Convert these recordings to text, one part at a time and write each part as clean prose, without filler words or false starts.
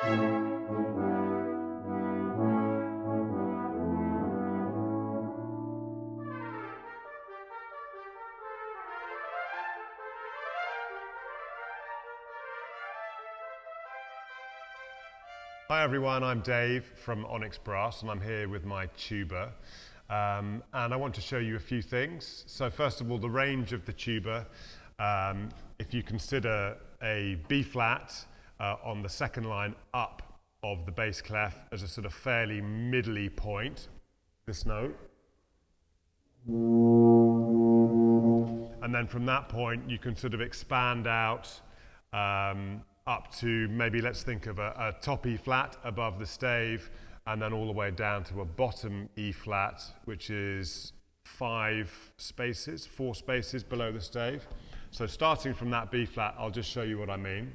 Hi everyone, I'm Dave from Onyx Brass and I'm here with my tuba and I want to show you a few things. So first of all, the range of the tuba, if you consider a B flat on the second line up of the bass clef as a sort of fairly middly point, this note. And then from that point you can sort of expand out up to maybe, let's think of a top E flat above the stave and then all the way down to a bottom E flat, which is 4 spaces below the stave. So starting from that B flat, I'll just show you what I mean.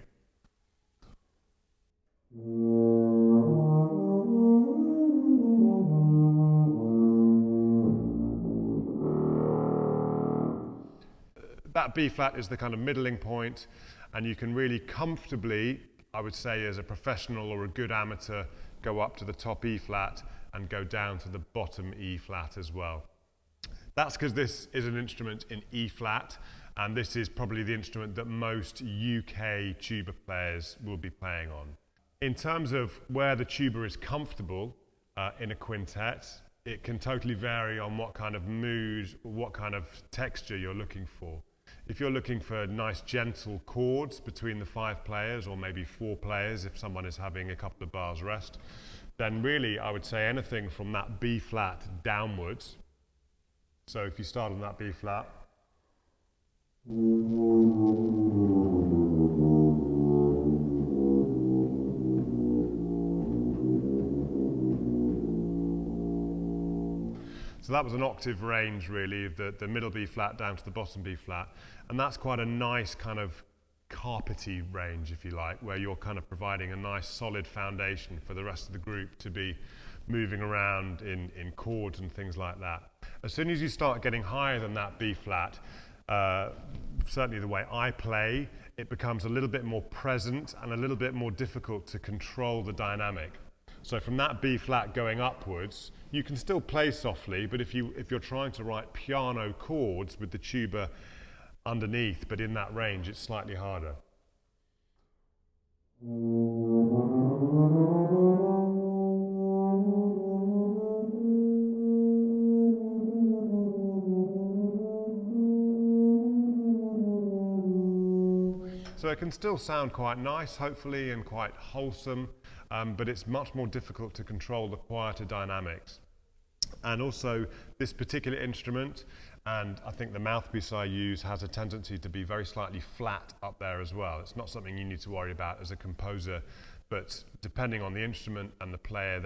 That B flat is the kind of middling point, and you can really comfortably, I would say as a professional or a good amateur, go up to the top E flat and go down to the bottom E flat as well. That's because this is an instrument in E flat, and this is probably the instrument that most UK tuba players will be playing on. In terms of where the tuba is comfortable in a quintet, it can totally vary on what kind of mood, what kind of texture you're looking for. If you're looking for nice gentle chords between the 5 players, or maybe 4 players if someone is having a couple of bars rest, then really I would say anything from that B flat downwards. So if you start on that B flat, so that was an octave range really, the middle B flat down to the bottom B flat. And that's quite a nice kind of carpety range, if you like, where you're kind of providing a nice solid foundation for the rest of the group to be moving around in chords and things like that. As soon as you start getting higher than that B flat, certainly the way I play, it becomes a little bit more present and a little bit more difficult to control the dynamic. So from that B flat going upwards, you can still play softly, but if you're trying to write piano chords with the tuba underneath, but in that range, it's slightly harder. So it can still sound quite nice, hopefully, and quite wholesome, but it's much more difficult to control the quieter dynamics. And also, this particular instrument, and I think the mouthpiece I use, has a tendency to be very slightly flat up there as well. It's not something you need to worry about as a composer, but depending on the instrument and the player,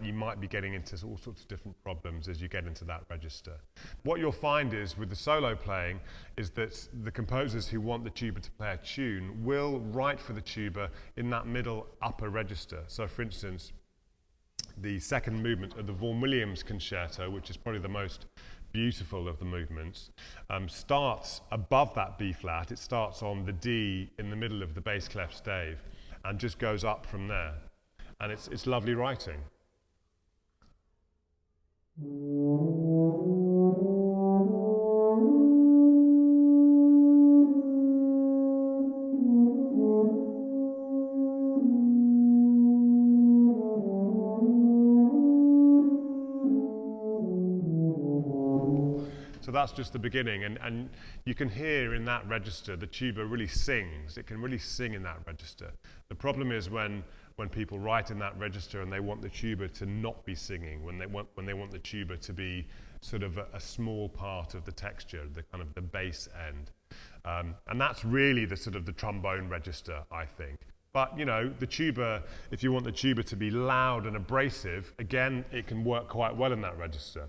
you might be getting into all sorts of different problems as you get into that register. What you'll find is, with the solo playing, is that the composers who want the tuba to play a tune will write for the tuba in that middle upper register. So for instance, the second movement of the Vaughan Williams concerto, which is probably the most beautiful of the movements, starts above that B flat. It starts on the D in the middle of the bass clef stave and just goes up from there. And it's lovely writing. So that's just the beginning, and you can hear in that register the tuba really sings. It can really sing in that register. The problem is when people write in that register and they want the tuba to not be singing, when they want the tuba to be sort of a small part of the texture, the kind of the bass end. And that's really the sort of the trombone register, I think. But, you know, the tuba, if you want the tuba to be loud and abrasive, again, it can work quite well in that register.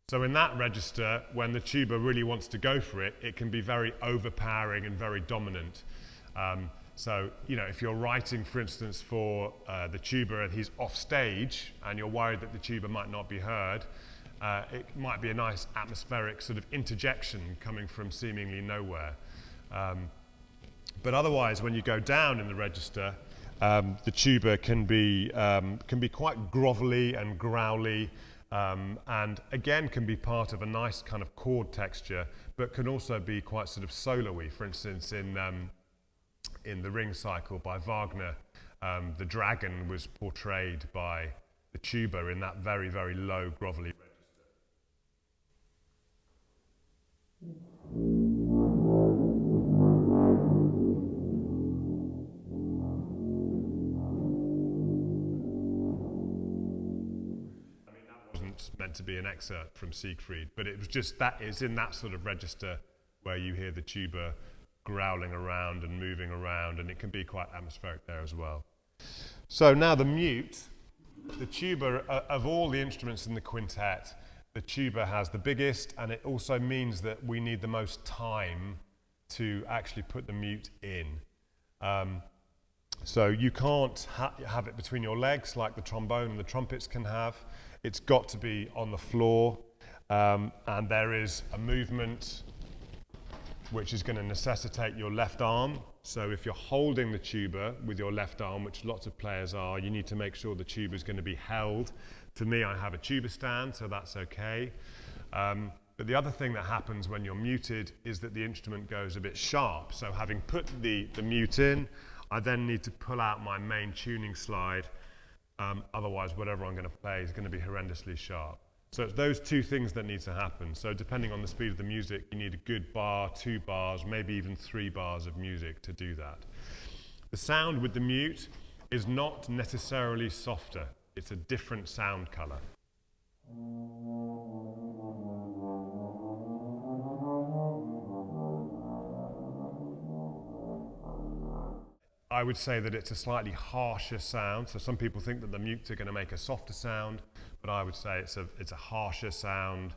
So in that register, when the tuba really wants to go for it, it can be very overpowering and very dominant. So, you know, if you're writing, for instance, for the tuba and he's off stage and you're worried that the tuba might not be heard, it might be a nice atmospheric sort of interjection coming from seemingly nowhere. But otherwise, when you go down in the register, the tuba can be quite grovelly and growly, and again can be part of a nice kind of chord texture, but can also be quite sort of solo-y. For instance, in the Ring Cycle by Wagner, the dragon was portrayed by the tuba in that very, very low, grovelly register. I mean, that wasn't meant to be an excerpt from Siegfried, but it was just that is in that sort of register where you hear the tuba growling around and moving around, and it can be quite atmospheric there as well. So now the mute, the tuba, of all the instruments in the quintet, the tuba has the biggest, and it also means that we need the most time to actually put the mute in. So you can't have it between your legs like the trombone and the trumpets can have. It's got to be on the floor, and there is a movement which is going to necessitate your left arm. So if you're holding the tuba with your left arm, which lots of players are, you need to make sure the tuba is going to be held. For me, I have a tuba stand, so that's okay. But the other thing that happens when you're muted is that the instrument goes a bit sharp. So having put the mute in, I then need to pull out my main tuning slide. Otherwise, whatever I'm going to play is going to be horrendously sharp. So it's those two things that need to happen. So depending on the speed of the music, you need a good bar, 2 bars, maybe even 3 bars of music to do that. The sound with the mute is not necessarily softer. It's a different sound color. I would say that it's a slightly harsher sound. So some people think that the mutes are going to make a softer sound, but I would say it's a harsher sound.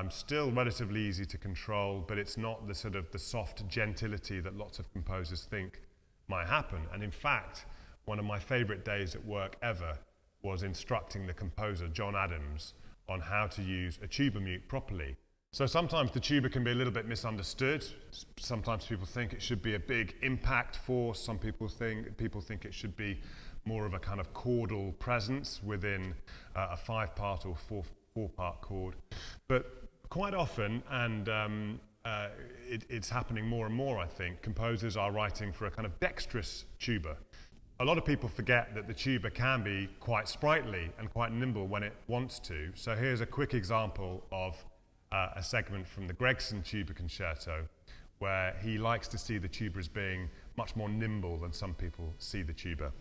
Still relatively easy to control, but it's not the sort of the soft gentility that lots of composers think might happen. And in fact, one of my favorite days at work ever was instructing the composer, John Adams, on how to use a tuba mute properly. So sometimes the tuba can be a little bit misunderstood. Sometimes people think it should be a big impact force. Some people think it should be more of a kind of chordal presence within a 5-part or 4-part chord. But quite often, and it's happening more and more, I think, composers are writing for a kind of dexterous tuba. A lot of people forget that the tuba can be quite sprightly and quite nimble when it wants to. So here's a quick example of a segment from the Gregson Tuba Concerto, where he likes to see the tuba as being much more nimble than some people see the tuba.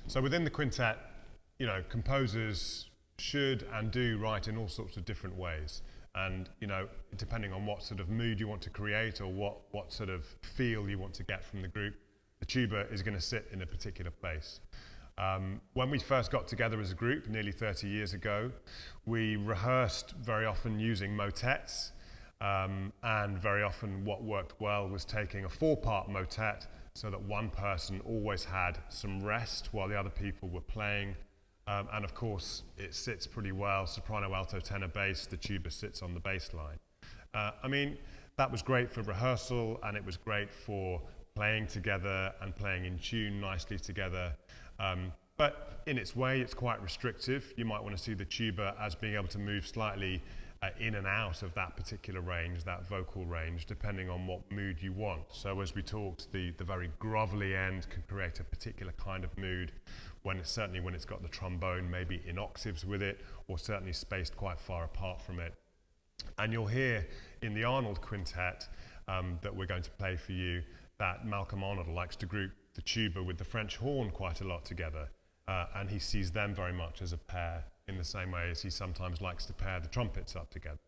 So within the quintet, you know, composers should and do write in all sorts of different ways. And, you know, depending on what sort of mood you want to create or what sort of feel you want to get from the group, the tuba is going to sit in a particular place. When we first got together as a group nearly 30 years ago, we rehearsed very often using motets, and very often what worked well was taking a 4-part motet so that one person always had some rest while the other people were playing. And of course, it sits pretty well, soprano, alto, tenor, bass, the tuba sits on the bass line. I mean, that was great for rehearsal, and it was great for playing together and playing in tune nicely together. But in its way, it's quite restrictive. You might want to see the tuba as being able to move slightly in and out of that particular range, that vocal range, depending on what mood you want. So as we talked, the very grovelly end can create a particular kind of mood, certainly when it's got the trombone maybe in octaves with it, or certainly spaced quite far apart from it. And you'll hear in the Arnold Quintet that we're going to play for you that Malcolm Arnold likes to group the tuba with the French horn quite a lot together, and he sees them very much as a pair in the same way as he sometimes likes to pair the trumpets up together.